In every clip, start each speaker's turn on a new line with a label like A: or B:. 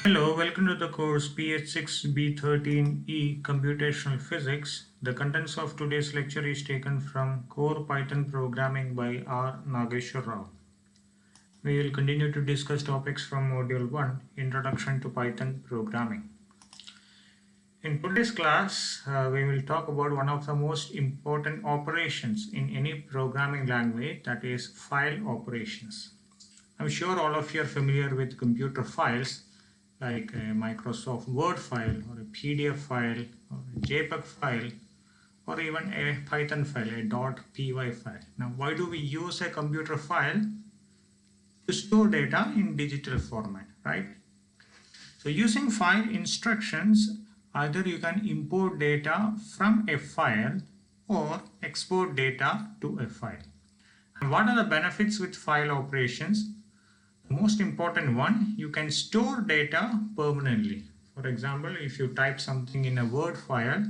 A: Hello, welcome to the course PH6B13E Computational Physics. The contents of today's lecture is taken from Core Python Programming by R. Nageshwar Rao. We will continue to discuss topics from Module 1, Introduction to Python Programming. In today's class, we will talk about one of the most important operations in any programming language, that is file operations. I'm sure all of you are familiar with computer files like a Microsoft Word file or a PDF file or a JPEG file or even a Python file, a .py file. Now, why do we use a computer file? To store data in digital format, right? So using file instructions, either you can import data from a file or export data to a file. And what are the benefits with file operations? The most important one, you can store data permanently. For example, if you type something in a Word file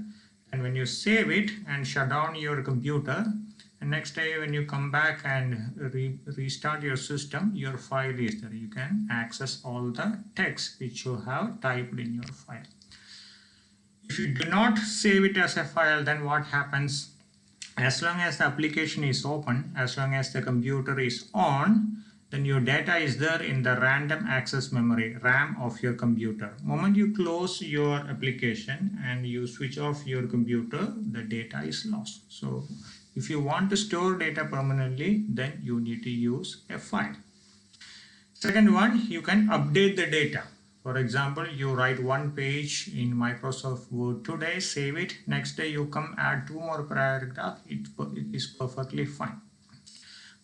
A: and when you save it and shut down your computer, and next day when you come back and restart your system, your file is there. You can access all the text which you have typed in your file. If you do not save it as a file, then what happens? As long as the application is open, as long as the computer is on, then your data is there in the random access memory, RAM of your computer. The moment you close your application and you switch off your computer, the data is lost. So if you want to store data permanently, then you need to use a file. Second one, you can update the data. For example, you write one page in Microsoft Word today, save it. Next day you come add two more paragraphs. It is perfectly fine.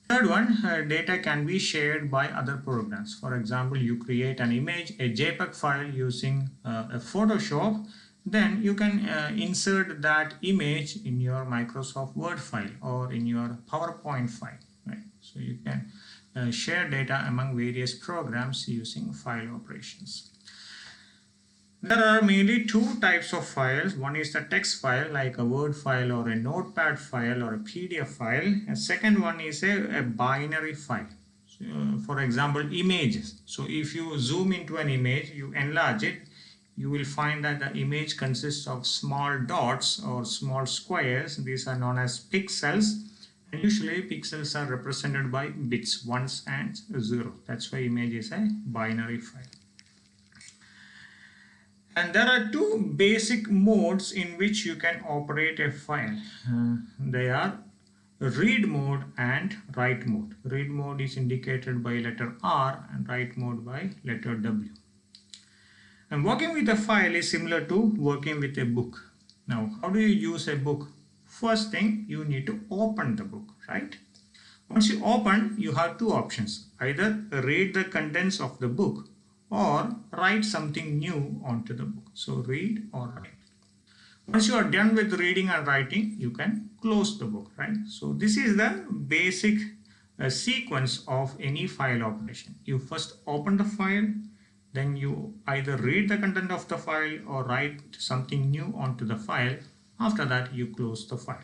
A: Third one, data can be shared by other programs. For example, you create an image, a JPEG file using a Photoshop, then you can insert that image in your Microsoft Word file or in your PowerPoint file. Right? So you can share data among various programs using file operations. There are mainly two types of files. One is the text file like a Word file or a Notepad file or a PDF file. And second one is a binary file. So, for example, images. So if you zoom into an image, you enlarge it, you will find that the image consists of small dots or small squares. These are known as pixels. And usually pixels are represented by bits, ones and zero. That's why image is a binary file. And there are two basic modes in which you can operate a file. They are read mode and write mode. Read mode is indicated by letter R and write mode by letter W. And working with a file is similar to working with a book. Now, how do you use a book? First thing, you need to open the book, right? Once you open, you have two options. Either read the contents of the book or write something new onto the book. So read or write. Once you are done with reading and writing, you can close the book, right? So this is the basic sequence of any file operation. You first open the file, then you either read the content of the file or write something new onto the file. After that, you close the file.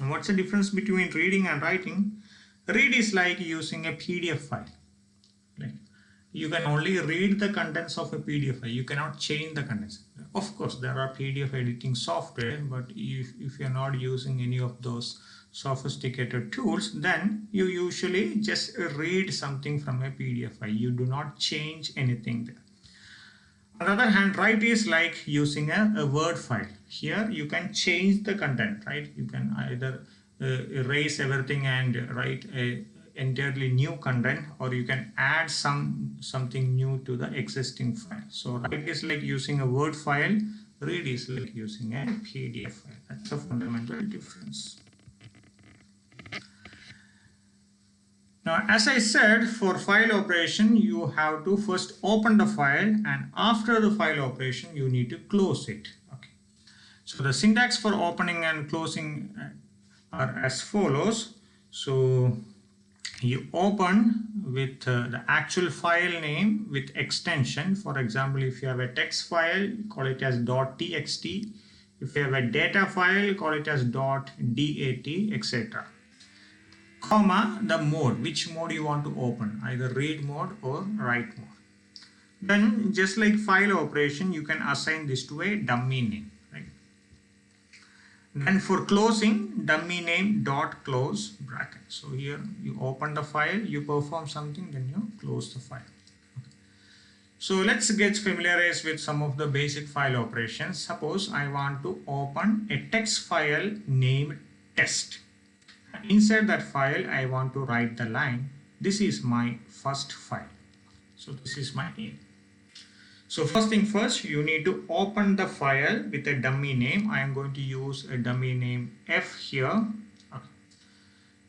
A: And what's the difference between reading and writing? Read is like using a PDF file. Right? You can only read the contents of a PDF file. You cannot change the contents. Of course, there are PDF editing software, but if you're not using any of those sophisticated tools, then you usually just read something from a PDF file. You do not change anything there. On the other hand, write is like using a Word file. Here you can change the content, right? You can either erase everything and write a entirely new content, or you can add something new to the existing file. So write is like using a Word file, read is like using a PDF file. That's a fundamental difference. Now, as I said, for file operation, you have to first open the file, and after the file operation, you need to close it. Okay. So the syntax for opening and closing are as follows. So you open with the actual file name with extension. For example, if you have a text file, call it as .txt. If you have a data file, call it as .dat, etc. Comma, the mode, which mode you want to open, either read mode or write mode. Then just like file operation, you can assign this to a dummy name, right? Then for closing, dummy name dot close bracket. So here you open the file, you perform something, then you close the file. So let's get familiarized with some of the basic file operations. Suppose I want to open a text file named test. Inside that file, I want to write the line. This is my first file. So this is my name. So first thing first, you need to open the file with a dummy name. I am going to use a dummy name F here. Okay.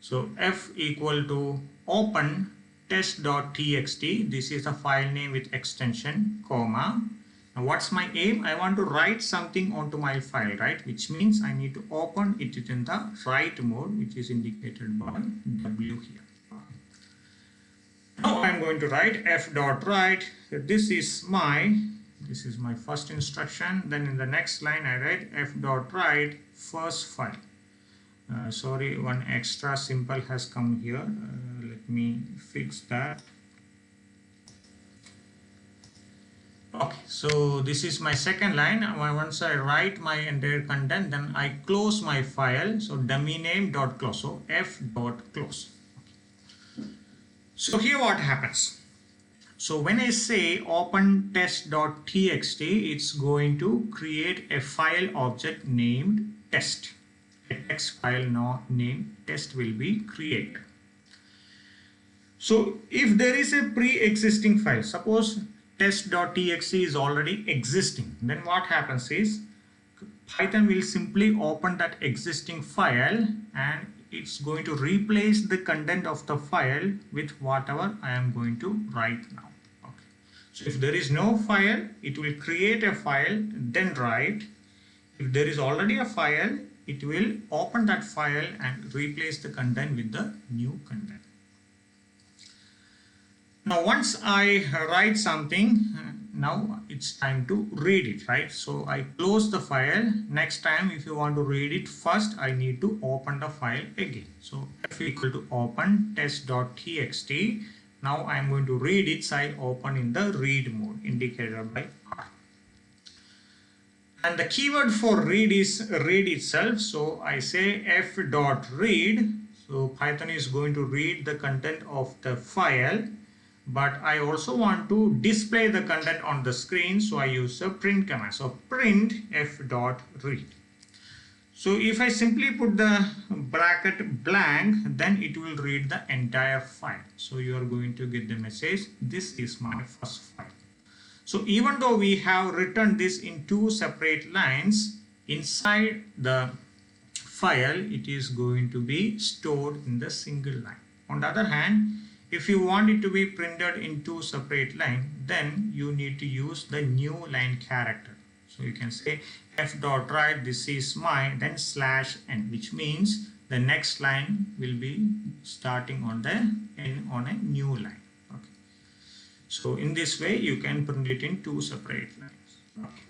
A: So F equal to open test.txt. This is a file name with extension, comma. Now what's my aim? I want to write something onto my file, right? Which means I need to open it in the write mode, which is indicated by W here. Now I'm going to write f.write. This is my first instruction. Then in the next line I write f.write first file. Sorry, one extra symbol has come here. Let me fix that. Okay, so this is my second line. Once I write my entire content, then I close my file. So dummy name dot close. So f.close. So here what happens. So when I say open test.txt, it's going to create a file object named test. A text file named test will be created. So if there is a pre-existing file, suppose test.txt is already existing, then what happens is Python will simply open that existing file and it's going to replace the content of the file with whatever I am going to write now. Okay. So if there is no file, it will create a file, then write. If there is already a file, it will open that file and replace the content with the new content. Now once I write something, now it's time to read it, right? So I close the file. Next time if you want to read it, first I need to open the file again. So f equal to open test.txt. Now I am going to read it, so I open in the read mode indicated by R. And the keyword for read is read itself. So I say f.read. So Python is going to read the content of the file. But I also want to display the content on the screen, so I use a print command. So print f.read. So if I simply put the bracket blank, then it will read the entire file. So you are going to get the message, this is my first file. So even though we have written this in two separate lines, inside the file, it is going to be stored in the single line. On the other hand, if you want it to be printed in two separate lines, then you need to use the new line character. So you can say f.write, this is my, then slash n, which means the next line will be starting on the n on a new line. Okay. So in this way, you can print it in two separate lines. Okay.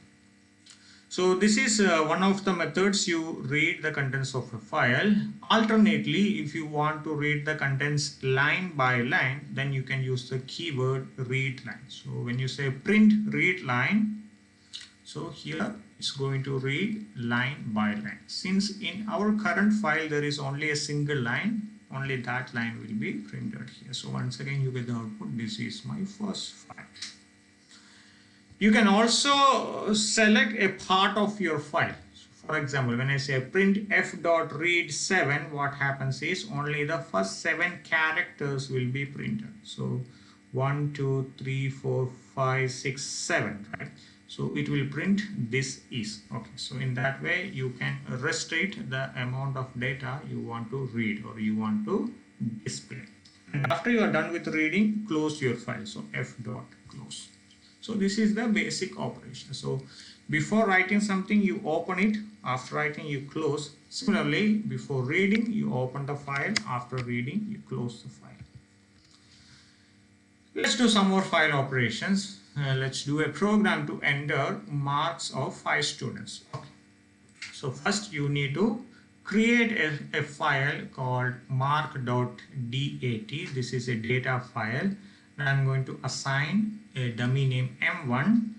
A: So this is one of the methods you read the contents of a file. Alternately, if you want to read the contents line by line, then you can use the keyword read line. So when you say print read line, so here it's going to read line by line. Since in our current file there is only a single line, only that line will be printed here. So once again you get the output, this is my first file. You can also select a part of your file. So for example, when I say print f.read 7, what happens is only the first 7 characters will be printed. So 1, 2, 3, 4, 5, 6, 7, right? So it will print this is. Okay, so in that way you can restrict the amount of data you want to read or you want to display. And after you are done with reading, close your file. So f.close. So this is the basic operation. So before writing something, you open it. After writing, you close. Similarly, before reading, you open the file. After reading, you close the file. Let's do some more file operations. Let's do a program to enter marks of 5 students. Okay. So first you need to create a file called mark.dat. This is a data file. and I'm going to assign a dummy name M1,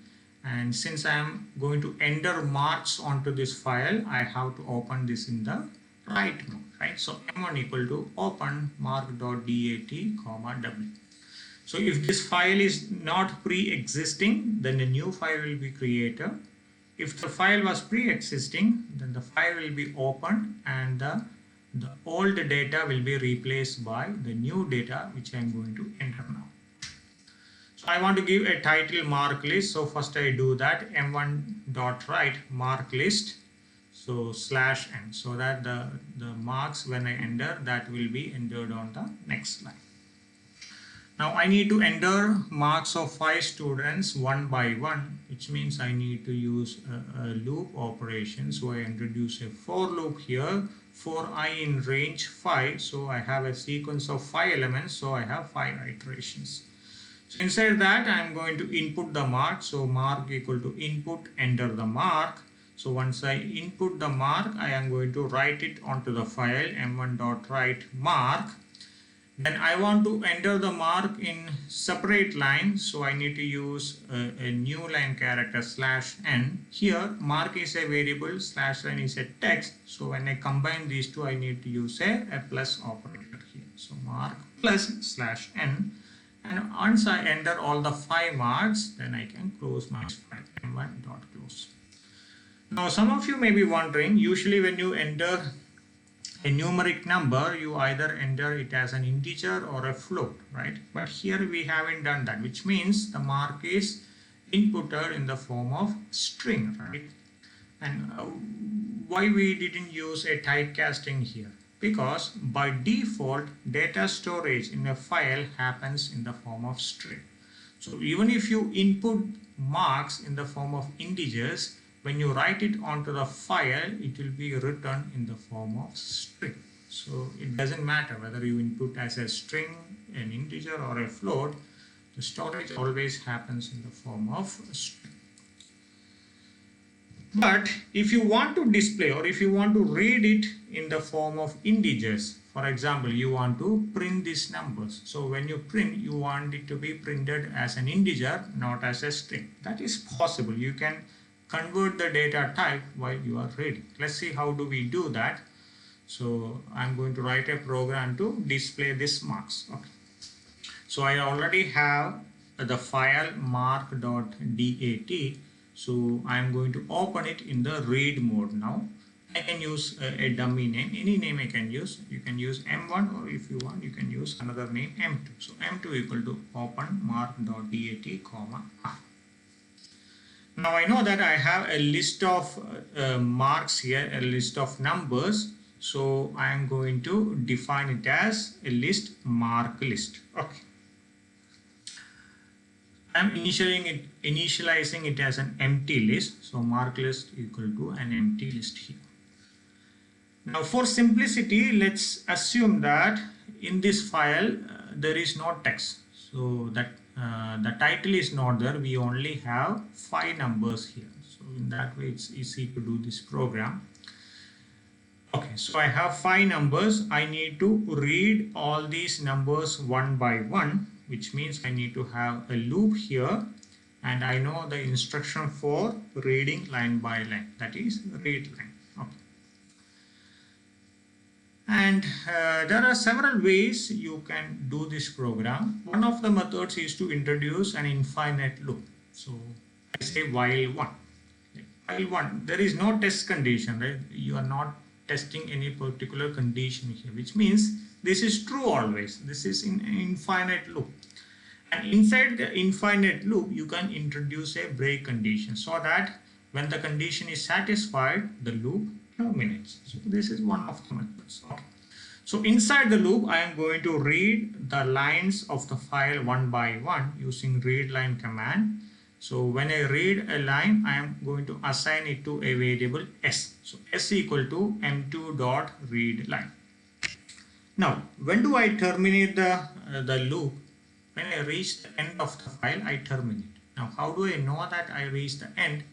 A: and since I am going to enter marks onto this file, I have to open this in the write mode, right? So M1 equal to open mark.dat, W. So if this file is not pre-existing, then a new file will be created. If the file was pre-existing, then the file will be opened and the old data will be replaced by the new data which I am going to enter now. So I want to give a title mark list. So first I do that m1.write mark list. So /n, so that the marks when I enter, that will be entered on the next line. Now I need to enter marks of 5 students one by one, which means I need to use a loop operation. So I introduce a for loop here for I in range 5. So I have a sequence of 5 elements. So I have 5 iterations. So inside that I am going to input the mark. So mark equal to input, enter the mark. So once I input the mark, I am going to write it onto the file m1.write mark. Then I want to enter the mark in separate lines, so I need to use a new line character /n. Here mark is a variable, /n is a text, so when I combine these two I need to use a plus operator here. So mark plus /n, and once I enter all the 5 marks, then I can close my file m1.close. Now some of you may be wondering, usually when you enter a numeric number, you either enter it as an integer or a float, right? But here we haven't done that, which means the mark is inputted in the form of string, right? And why we didn't use a typecasting here? Because by default, data storage in a file happens in the form of string. So even if you input marks in the form of integers, when you write it onto the file, it will be written in the form of string. So it doesn't matter whether you input as a string, an integer or a float, the storage always happens in the form of string. But if you want to display or if you want to read it in the form of integers, for example, you want to print these numbers. So when you print, you want it to be printed as an integer, not as a string. That is possible. You can convert the data type while you are reading. Let's see how do we do that. So I'm going to write a program to display this marks. Okay. So I already have the file mark.dat. So I'm going to open it in the read mode now. I can use a dummy name, any name I can use. You can use M1, or if you want, you can use another name M2. So M2 equal to open mark.dat, R. Now I know that I have a list of marks here, a list of numbers. So I am going to define it as a list mark list. Okay. I am initializing it as an empty list. So mark list equal to an empty list here. Now for simplicity, let's assume that in this file there is no text. So that the title is not there, we only have 5 numbers here. So in that way it's easy to do this program. Okay, so I have 5 numbers. I need to read all these numbers one by one, which means I need to have a loop here, and I know the instruction for reading line by line, that is read line. Okay. And there are several ways you can do this program. One of the methods is to introduce an infinite loop. So I say while 1. While 1, there is no test condition, right? You are not testing any particular condition here, which means this is true always. This is in an infinite loop. And inside the infinite loop, you can introduce a break condition so that when the condition is satisfied, the loop terminates. So this is one of the methods. Okay. So inside the loop, I am going to read the lines of the file one by one using readLine command. So when I read a line, I am going to assign it to a variable s. So s equal to m2.readLine. Now, when do I terminate the loop? When I reach the end of the file, I terminate. Now, how do I know that I reach the end?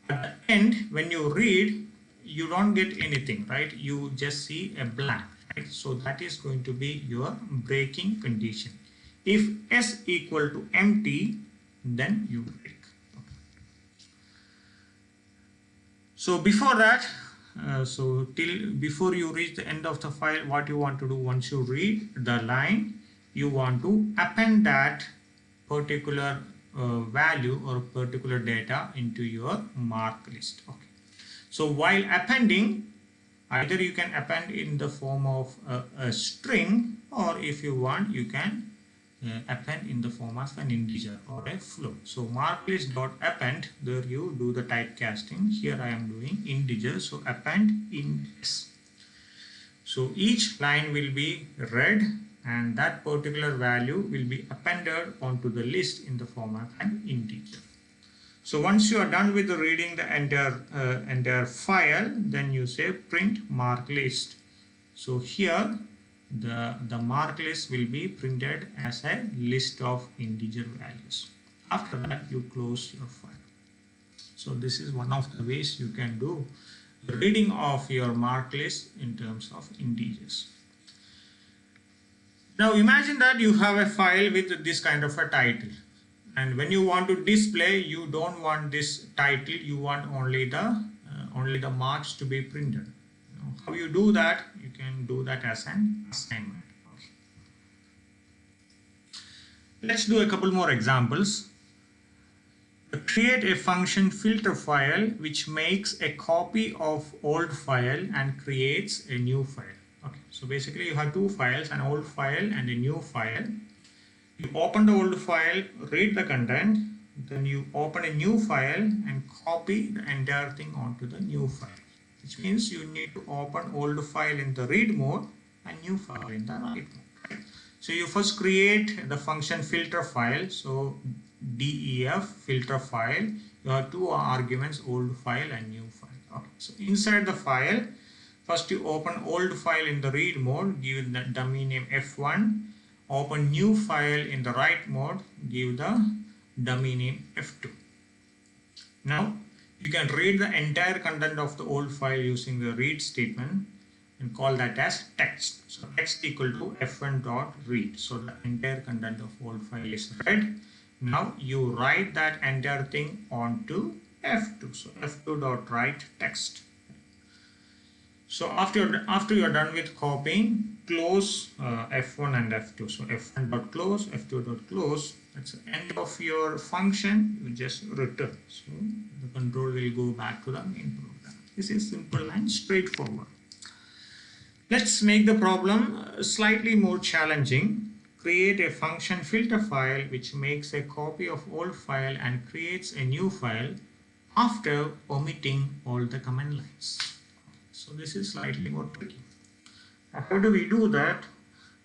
A: At the end, when you read, you don't get anything, right? You just see a blank, right? So that is going to be your breaking condition. If s equal to empty, then you break. Okay. So before that, before you reach the end of the file, what you want to do, once you read the line, you want to append that particular value or particular data into your mark list. Okay. So while appending, either you can append in the form of a string, or if you want, you can append in the form of an integer or a float. So mark list dot append, there you do the typecasting. Here I am doing integer, so append in s. So each line will be read, and that particular value will be appended onto the list in the form of an integer. So once you are done with reading the entire file, then you say print mark list. So here the mark list will be printed as a list of integer values. After that, you close your file. So this is one of the ways you can do the reading of your mark list in terms of integers. Now imagine that you have a file with this kind of a title, and when you want to display, you don't want this title, you want only the marks to be printed. How you do that? You can do that as an assignment. Okay. Let's do a couple more examples. Create a function filter file which makes a copy of old file and creates a new file. Okay, so basically you have two files, an old file and a new file. You open the old file, read the content, then you open a new file and copy the entire thing onto the new file. Which means you need to open old file in the read mode and new file in the write mode. So you first create the function filter file. So def filter file, you have two arguments, old file and new file. Okay. So inside the file, first you open old file in the read mode, give the dummy name f1. Open new file in the write mode, give the dummy name f2. Now you can read the entire content of the old file using the read statement and call that as text. So text equal to f1 dot read. So the entire content of old file is read. Now you write that entire thing onto f2. So f2 dot write text. So after you are done with copying, close f1 and f2. So f1 dot close, f2 dot close. That's the end of your function. You just return. So the control will go back to the main program. This is simple and straightforward. Let's make the problem slightly more challenging. Create a function filter file which makes a copy of old file and creates a new file after omitting all the command lines. So this is slightly more tricky. How do we do that?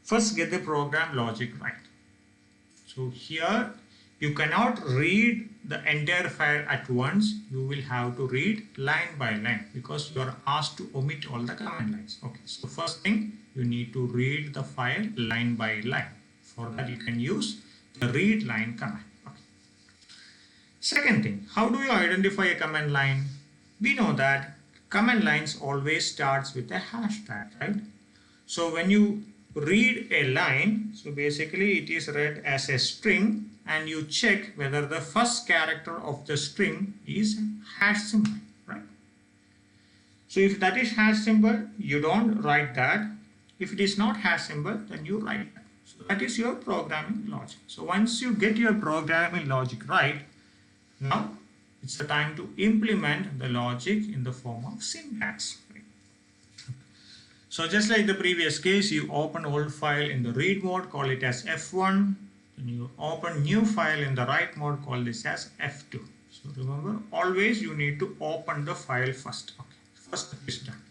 A: First, get the program logic right. So here you cannot read the entire file at once. You will have to read line by line because you are asked to omit all the command lines. Okay, so first thing, you need to read the file line by line. For that you can use the read line command. Okay. Second thing, how do you identify a command line? We know that command lines always starts with a hashtag, right? So when you read a line, so basically it is read as a string, and you check whether the first character of the string is hash symbol, right? So if that is hash symbol, you don't write that. If it is not hash symbol, then you write that. So that is your programming logic. So once you get your programming logic right, now it's the time to implement the logic in the form of syntax. So just like the previous case, you open old file in the read mode, call it as f1. Then you open new file in the write mode, call this as f2. So remember, always you need to open the file first. Okay, first step is done.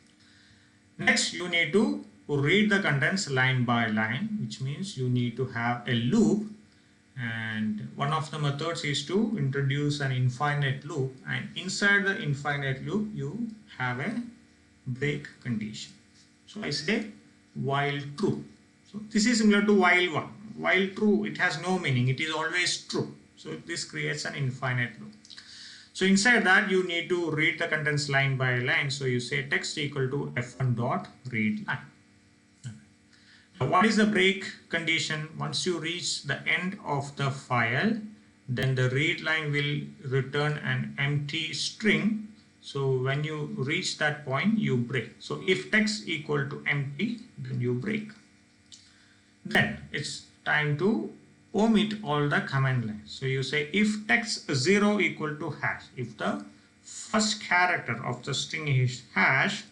A: Next, you need to read the contents line by line, which means you need to have a loop. And one of the methods is to introduce an infinite loop, and inside the infinite loop you have a break condition. So I say while true. So this is similar to while one. While true, it has no meaning, it is always true. So this creates an infinite loop. So inside that you need to read the contents line by line. So you say text equal to f1 dot read line. What is the break condition? Once you reach the end of the file, then the read line will return an empty string. So when you reach that point, you break. So if text equal to empty, then you break. Then it's time to omit all the command lines. So you say if text 0 equal to hash. If the first character of the string is hash,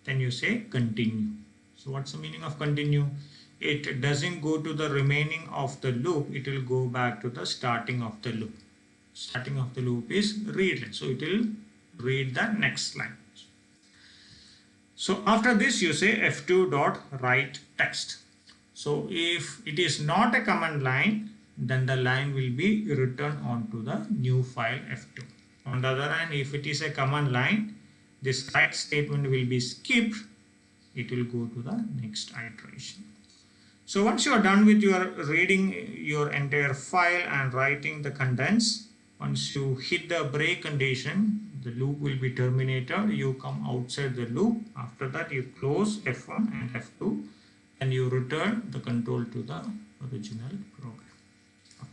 A: then you say continue. So what's the meaning of continue? It doesn't go to the remaining of the loop, it will go back to the starting of the loop. Starting of the loop is read line, so it will read the next line. So after this you say f2 dot write text. So if it is not a command line, then the line will be returned onto the new file f2. On the other hand, if it is a command line, this write statement will be skipped, it will go to the next iteration. So once you are done with your reading your entire file and writing the contents, once you hit the break condition, the loop will be terminated. You come outside the loop. After that, you close F1 and F2 and you return the control to the original program. Okay.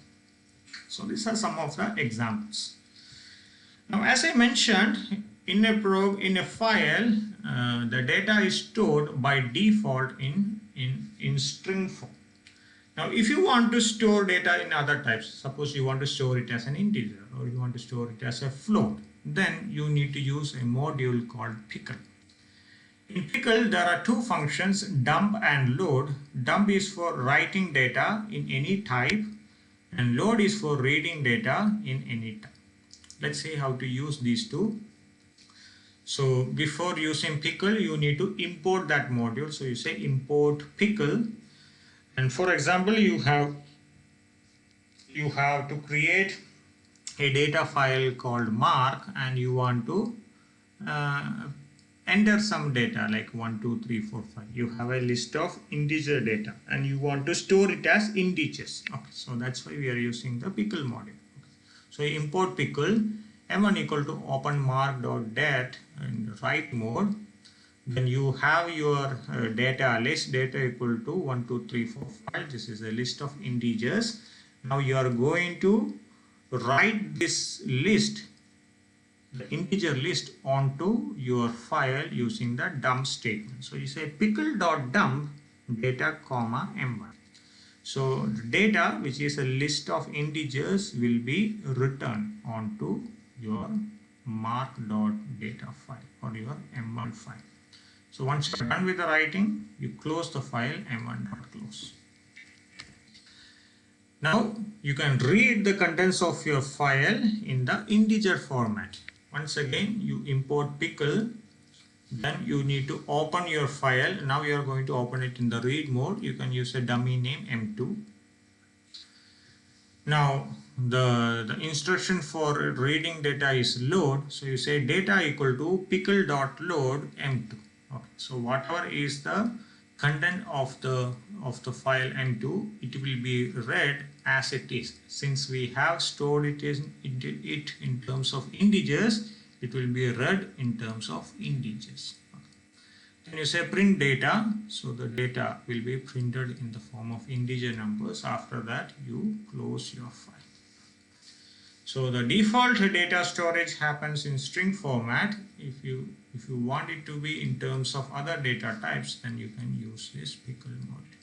A: So these are some of the examples. Now, as I mentioned, in a file, the data is stored by default in string form. Now, if you want to store data in other types, suppose you want to store it as an integer or you want to store it as a float, then you need to use a module called pickle. In pickle, there are two functions, dump and load. Dump is for writing data in any type and load is for reading data in any type. Let's see how to use these two. So before using pickle, you need to import that module. So you say import pickle, and for example, you have to create a data file called mark, and you want to enter some data like 1, 2, 3, 4, 5. You have a list of integer data, and you want to store it as integers. Okay, so that's why we are using the pickle module. Okay. So you import pickle. M1 equal to open mark.dat in write mode. Then you have your data list, data equal to 1, 2, 3, 4, 5. This is a list of integers. Now you are going to write this list, the integer list, onto your file using the dump statement. So you say pickle.dump data comma M1. So the data, which is a list of integers, will be returned onto your mark.data file or your M1 file. So once you are done with the writing, you close the file M1.close. Now you can read the contents of your file in the integer format. Once again, you import pickle, then you need to open your file. Now you are going to open it in the read mode. You can use a dummy name M2. Now the instruction for reading data is load. So you say data equal to pickle.load M2. Okay. So whatever is the content of the file M2, it will be read as it is. Since we have stored it in terms of integers, it will be read in terms of integers. Okay. Then you say print data, so the data will be printed in the form of integer numbers. After that, you close your file. So the default data storage happens in string format. If you want it to be in terms of other data types, then you can use this pickle module.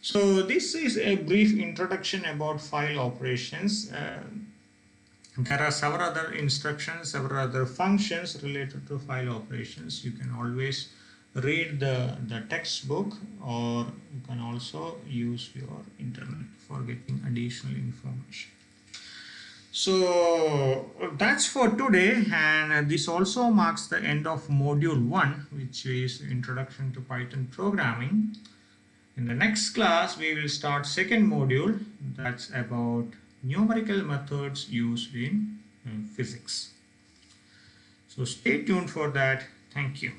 A: So this is a brief introduction about file operations. There are several other instructions, several other functions related to file operations. You can always read the textbook, or you can also use your internet for getting additional information. So that's for today, and this also marks the end of module 1, which is Introduction to Python Programming. In the next class, we will start second module, that's about numerical methods used in physics. So stay tuned for that. Thank you.